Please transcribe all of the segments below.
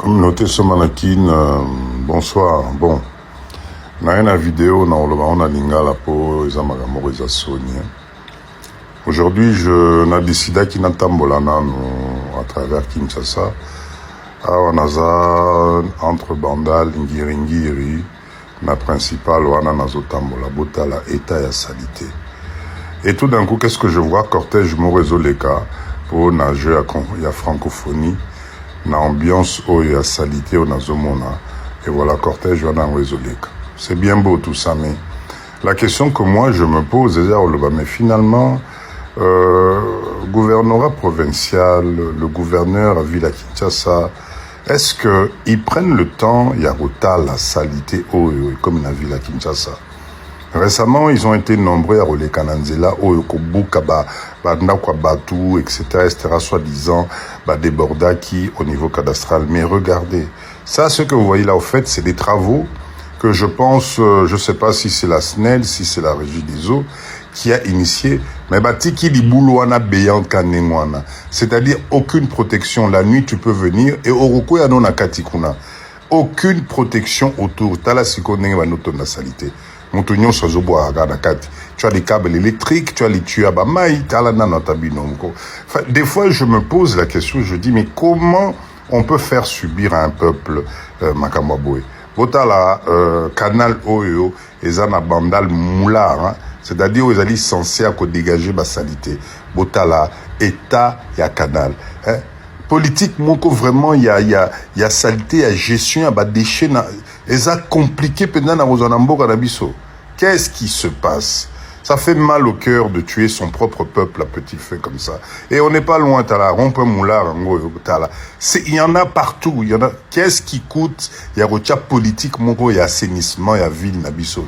Communauté Somanakine, bonsoir. Bon, na une vidéo, on a lingala pour les amagamoro et Sony. Aujourd'hui, je n'ai décidé qu'il n'atambolana à travers Kinshasa. On a entre Bandal, Ngiri, la principale, on a Nazotambola, Botala, État et Salité. Et tout d'un coup, qu'est-ce que je vois? Cortège Morezoleka pour nager à francophonie. Na ambiance où il y a salité au nazomona et voilà cortège on a Morezoleka. C'est bien beau tout ça, mais la question que moi je me pose est mais finalement gouvernorat provincial, le gouverneur à Ville à Kinshasa, est-ce que ils prennent le temps il y a la salité comme la Ville à Kinshasa? Récemment, ils ont été nombreux à rouler Kananzela, Oyokobuka, Ndakwa Batu, etc., soi-disant, des bordaki au niveau cadastral. Mais regardez, ça, ce que vous voyez là, au fait, c'est des travaux que je pense, je sais pas si c'est la SNEL, si c'est la Régie des eaux, qui a initié, mais Batiki Liboulouana Beyant Kanengwana. C'est-à-dire, aucune protection. La nuit, tu peux venir, et Oroko Yanona Katikuna. Aucune protection autour. Tala Sikonenge Vanoton la salité. Tu as des câbles électriques, tu as les tuyaux à Bamaï, des fois, je me pose la question, je dis, mais comment on peut faire subir à un peuple Makamaboué? Botala, canal Oyo, et Zana Bandal Moulard, c'est-à-dire ils allaient censés à dégager la salité. Botala, État, il y a canal. Politique, vraiment, il y a saleté, il y a gestion, il y a des déchets. Et ça compliqué pendant la Rosanambo Kanabiso. Qu'est-ce qui se passe? Ça fait mal au cœur de tuer son propre peuple à petit feu comme ça. Et on n'est pas loin, t'as la rompe moulard, il y en a partout. Il y en a. Qu'est-ce qui coûte? Il y a rocha politique, il y a assainissement, il y a ville, Nabiso,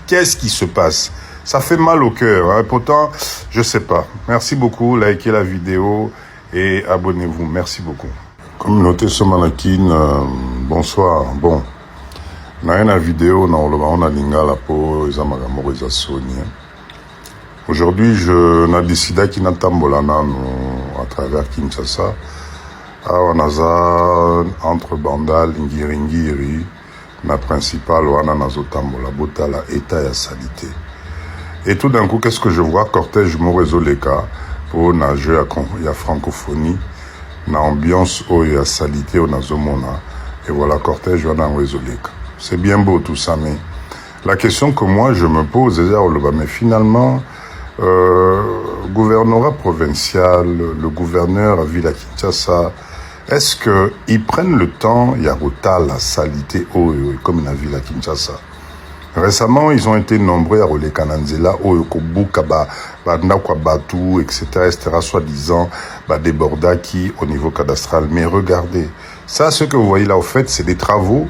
qu'est-ce qui se passe? Ça fait mal au cœur. Hein. Pourtant, je sais pas. Merci beaucoup. Likez la vidéo et abonnez-vous. Merci beaucoup. Communauté Somanakine, bonsoir. Bon, na une vidéo, on a lingala pour les amagamoro et Sony. Aujourd'hui, je n'ai décidé qu'il n'atambolana à travers Kinshasa. On a entre Bandal, Ngiri, la principale, on a Nazotambola, Botala, État et Salité. Et tout d'un coup, qu'est-ce que je vois? Cortège Morezoleka pour nager à francophonie. Na ambiance où il y a salité au nazomona et voilà cortège on a Morezoleka. C'est bien beau tout ça, mais la question que moi je me pose est mais finalement gouvernorat provincial, le gouverneur à Ville à Kinshasa, est-ce que ils prennent le temps il y a la salité comme la Ville à Kinshasa? Récemment, ils ont été nombreux à rouler Kananzela, Oyokobuka, Ndakwa Batu, etc., soi-disant, des bordaki au niveau cadastral. Mais regardez, ça, ce que vous voyez là, au fait, c'est des travaux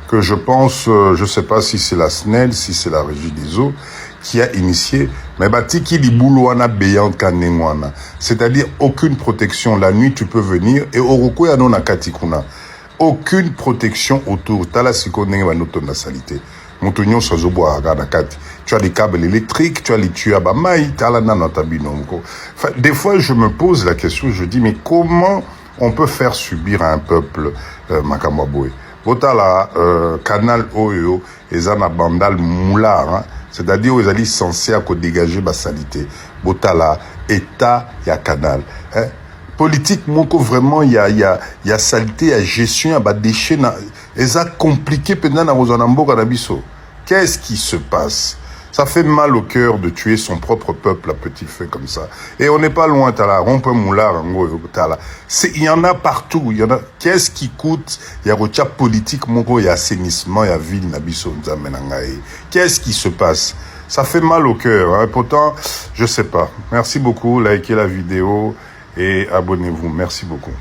que je pense, je sais pas si c'est la SNEL, si c'est la Régie des eaux, qui a initié, mais Batiki Liboulouana Beyant Kanengwana. C'est-à-dire, aucune protection. La nuit, tu peux venir, et Oroko Yanona Katikuna. Aucune protection autour. Tala Sikonenge Vanoton la salité. Tu as des câbles électriques, tu as les tuyaux à Bamaï, des fois, je me pose la question, je dis, mais comment on peut faire subir à un peuple Makamaboué? Botala, canal Oyo, et Zana Bandal Moulard, c'est-à-dire ils allaient censés à dégager la salité. Botala, État, il y a canal. Politique, vraiment, il y a saleté, il y a gestion, il y a des déchets. Et ça compliqué pendant la Rosanambo Kanabiso. Qu'est-ce qui se passe? Ça fait mal au cœur de tuer son propre peuple à petit feu comme ça. Et on n'est pas loin, t'as la rompe moulard, il y en a partout. Il y en a. Qu'est-ce qui coûte? Il y a rocha politique, il y a assainissement, il y a ville, Nabiso, qu'est-ce qui se passe? Ça fait mal au cœur. Hein. Pourtant, je sais pas. Merci beaucoup. Likez la vidéo et abonnez-vous. Merci beaucoup.